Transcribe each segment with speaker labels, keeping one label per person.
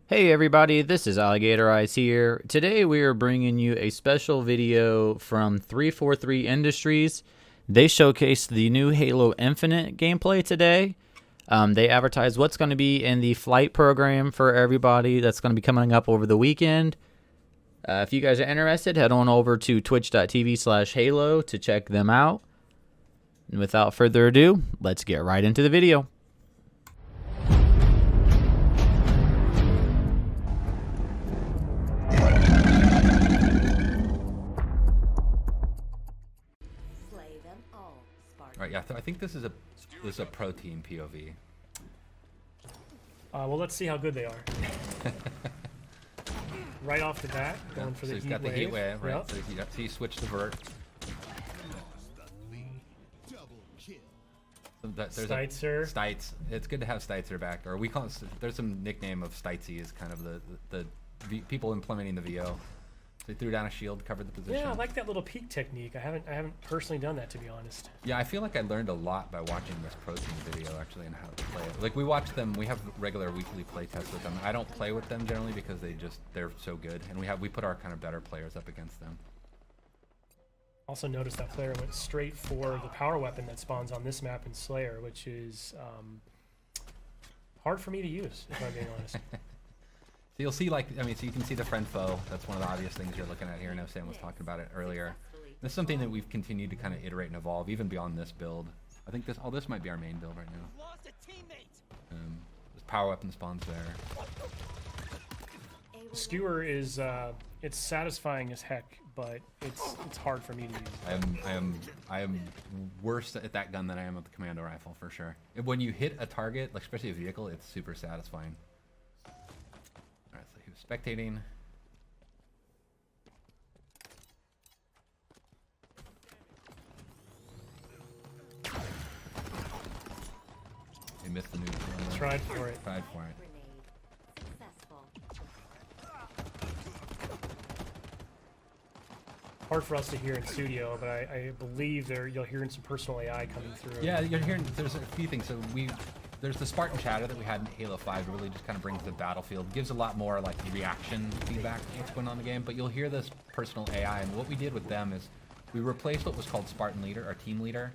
Speaker 1: Hey everybody, this is Alligator Eyes here. Today we are bringing you a special video from 343 Industries. They showcased the new Halo Infinite gameplay today. They advertised what's going to be in the flight program for everybody that's going to be coming up over the weekend. If you guys are interested, head on over to twitch.tv/Halo to check them out. And without further ado, let's get right into the video.
Speaker 2: Right, yeah, I think this is a pro team POV.
Speaker 3: Well, let's see how good they are. Right off the bat, going for
Speaker 2: so
Speaker 3: the
Speaker 2: he's
Speaker 3: heat
Speaker 2: got
Speaker 3: wave.
Speaker 2: the heat wave, right?
Speaker 3: Yep.
Speaker 2: So he switched the vert. So there's
Speaker 3: Steitzer.
Speaker 2: Stites. It's good to have Steitzer back, or we call it. There's some nickname of Stitesy is kind of the people implementing the VO. So he threw down a shield, covered the position.
Speaker 3: Yeah, I like that little peek technique. I haven't personally done that, to be honest.
Speaker 2: Yeah, I feel like I learned a lot by watching this pro team video actually and how to play it. Like we watch them, we have regular weekly play tests with them. I don't play with them generally because they're so good, and we put our kind of better players up against them.
Speaker 3: Also noticed that player went straight for the power weapon that spawns on this map in Slayer, which is hard for me to use, if I'm being honest.
Speaker 2: So you'll see, so you can see the friend foe. That's one of the obvious things you're looking at here. I know Sam was talking about it earlier. This is something that we've continued to kind of iterate and evolve, even beyond this build. I think this might be our main build right now. There's power weapon spawns there.
Speaker 3: Skewer is it's satisfying as heck, but it's hard for me to use.
Speaker 2: I am worse at that gun than I am with the commando rifle for sure. When you hit a target, like especially a vehicle, it's super satisfying. Alright, so he was spectating. He missed the neutral.
Speaker 3: Tried for it.
Speaker 2: Tried for it.
Speaker 3: Hard for us to hear in studio, but I believe you'll hear some personal AI coming through.
Speaker 2: Yeah, you're hearing. There's a few things. So there's the Spartan chatter that we had in Halo 5. It really just kind of brings the battlefield, gives a lot more like reaction feedback to what's going on in the game. But you'll hear this personal AI, and what we did with them is we replaced what was called Spartan Leader, our team leader,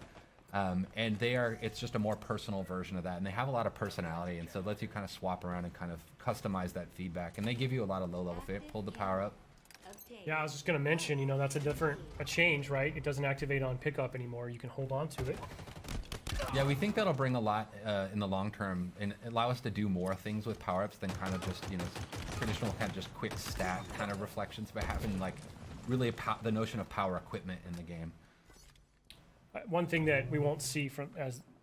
Speaker 2: and it's just a more personal version of that, and they have a lot of personality, and so it lets you kind of swap around and kind of customize that feedback, and they give you a lot of low-level fit. Pulled the power up.
Speaker 3: Yeah, I was just going to mention, that's a change, right? It doesn't activate on pickup anymore. You can hold on to it.
Speaker 2: Yeah, we think that'll bring a lot in the long term and allow us to do more things with power-ups than kind of just, traditional kind of just quick stat kind of reflections, but having like really the notion of power equipment in the game.
Speaker 3: One thing that we won't see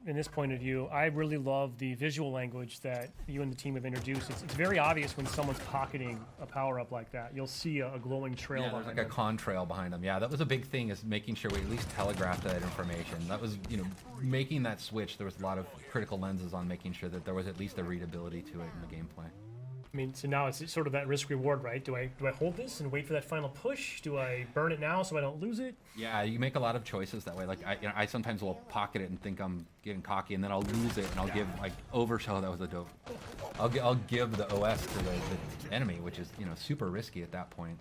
Speaker 3: in this point of view, I really love the visual language that you and the team have introduced. It's very obvious when someone's pocketing a power-up like that. You'll see a glowing trail
Speaker 2: Yeah, there's
Speaker 3: behind
Speaker 2: like a
Speaker 3: them.
Speaker 2: contrail behind them. Yeah, that was a big thing, is making sure we at least telegraphed that information. That was, making that switch. There was a lot of critical lenses on making sure that there was at least a readability to it in the gameplay.
Speaker 3: I mean, so now it's sort of that risk-reward, right? Do I hold this and wait for that final push? Do I burn it now so I don't lose it?
Speaker 2: Yeah, you make a lot of choices that way. Like I sometimes will pocket it and think I'm getting cocky, and then I'll lose it, and I'll give overshow. That was a dope. I'll give the OS to the enemy, which is super risky at that point.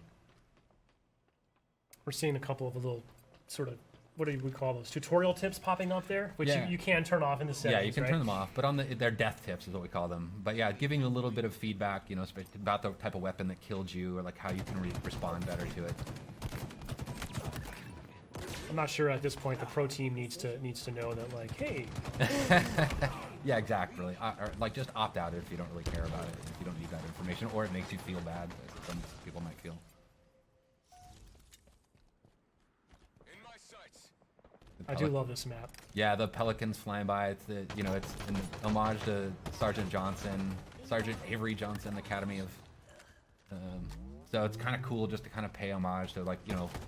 Speaker 3: We're seeing a couple of little sort of, what do we call those, tutorial tips popping up there, which
Speaker 2: Yeah.
Speaker 3: you can turn off in the settings.
Speaker 2: Yeah, you can
Speaker 3: right?
Speaker 2: turn them off, but they're death tips is what we call them. But yeah, giving a little bit of feedback, about the type of weapon that killed you, or like how you can respond better to it.
Speaker 3: I'm not sure at this point the pro team needs to know that, like, hey.
Speaker 2: Yeah, exactly. Or like just opt out if you don't really care about it, if you don't need that information, or it makes you feel bad, as some people might feel.
Speaker 3: I do love this map.
Speaker 2: Yeah, the pelicans flying by. It's it's an homage to Sergeant Avery Johnson, Academy of. So it's kind of cool just to kind of pay homage to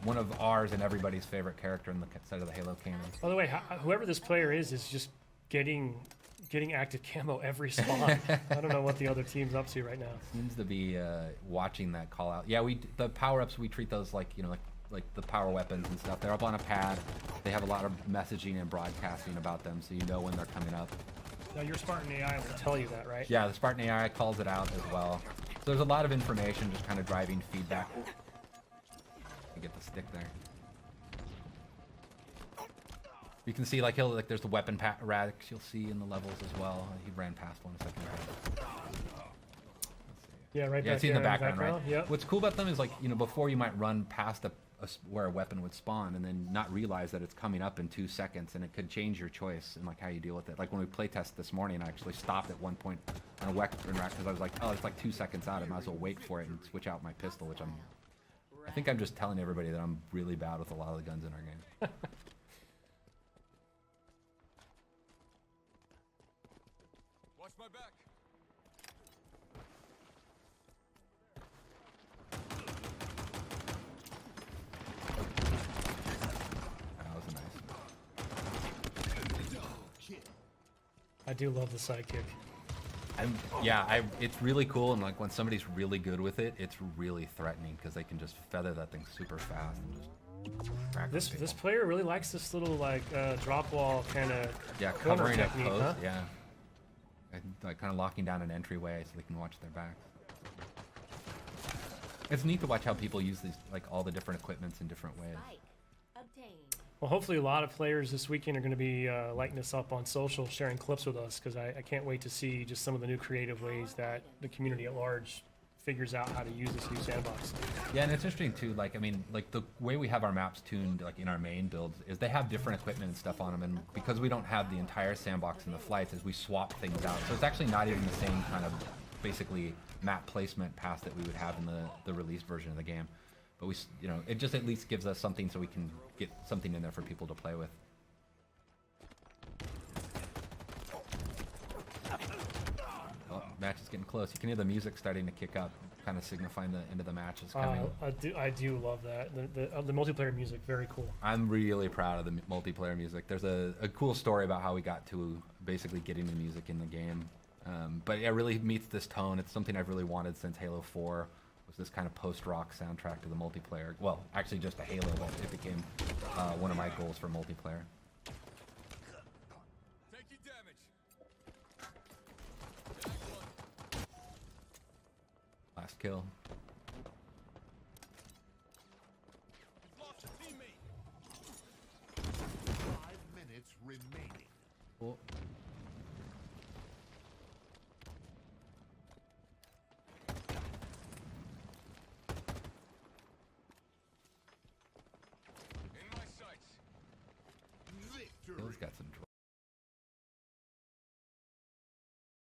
Speaker 2: one of ours and everybody's favorite character in the set of the Halo canon.
Speaker 3: By the way, whoever this player is just getting active camo every spawn. I don't know what the other team's up to right now.
Speaker 2: Seems to be watching that call out. Yeah, the power ups, we treat those like the power weapons and stuff. They're up on a pad. They have a lot of messaging and broadcasting about them, so you know when they're coming up.
Speaker 3: Now your Spartan AI will tell you that, right?
Speaker 2: Yeah, the Spartan AI calls it out as well. So there's a lot of information just kind of driving feedback. You get the stick there. You can see like there's the weapon racks you'll see in the levels as well. He ran past one a second ago.
Speaker 3: Yeah, right
Speaker 2: Yeah,
Speaker 3: back
Speaker 2: it's in
Speaker 3: there
Speaker 2: the background, right?
Speaker 3: Yep.
Speaker 2: What's cool about them is like, you know, before you might run past where a weapon would spawn and then not realize that it's coming up in 2 seconds, and it could change your choice and like how you deal with it. Like when we playtested this morning, I actually stopped at one point on a weapon rack because I was like, oh, it's like 2 seconds out. I might as well wait for it and switch out my pistol, which I think I'm just telling everybody that I'm really bad with a lot of the guns in our game.
Speaker 4: Watch my back.
Speaker 2: That was nice.
Speaker 3: I do love the sidekick.
Speaker 2: It's really cool, and like when somebody's really good with it, it's really threatening because they can just feather that thing super fast and just crack
Speaker 3: This
Speaker 2: people.
Speaker 3: player really likes this little like drop wall kind of
Speaker 2: Covering a
Speaker 3: technique,
Speaker 2: post,
Speaker 3: huh?
Speaker 2: yeah. And, like kind of locking down an entryway so they can watch their backs. It's neat to watch how people use these, like all the different equipments in different ways.
Speaker 3: Well, hopefully a lot of players this weekend are going to be lighting us up on social, sharing clips with us, because I can't wait to see just some of the new creative ways that the community at large figures out how to use this new sandbox.
Speaker 2: Yeah, and it's interesting too, like, I mean, like the way we have our maps tuned, like in our main builds, is they have different equipment and stuff on them, and because we don't have the entire sandbox in the flights, is we swap things out. So it's actually not even the same kind of, basically, map placement path that we would have in the released version of the game. But we, you know, it just at least gives us something so we can get something in there for people to play with. Oh, match is getting close. You can hear the music starting to kick up, kind of signifying the end of the match is coming.
Speaker 3: I do love that. The multiplayer music, very cool.
Speaker 2: I'm really proud of the multiplayer music. There's a cool story about how we got to basically getting the music in the game. But it really meets this tone. It's something I've really wanted since Halo 4. Was this kind of post-rock soundtrack to the multiplayer. Well, actually just a Halo, but it became one of my goals for multiplayer.
Speaker 4: Taking damage.
Speaker 2: Last kill.
Speaker 4: Lost a teammate.
Speaker 5: 5 minutes remaining.
Speaker 2: Cool.
Speaker 4: In my sights.
Speaker 5: Victory.
Speaker 2: Bill's got some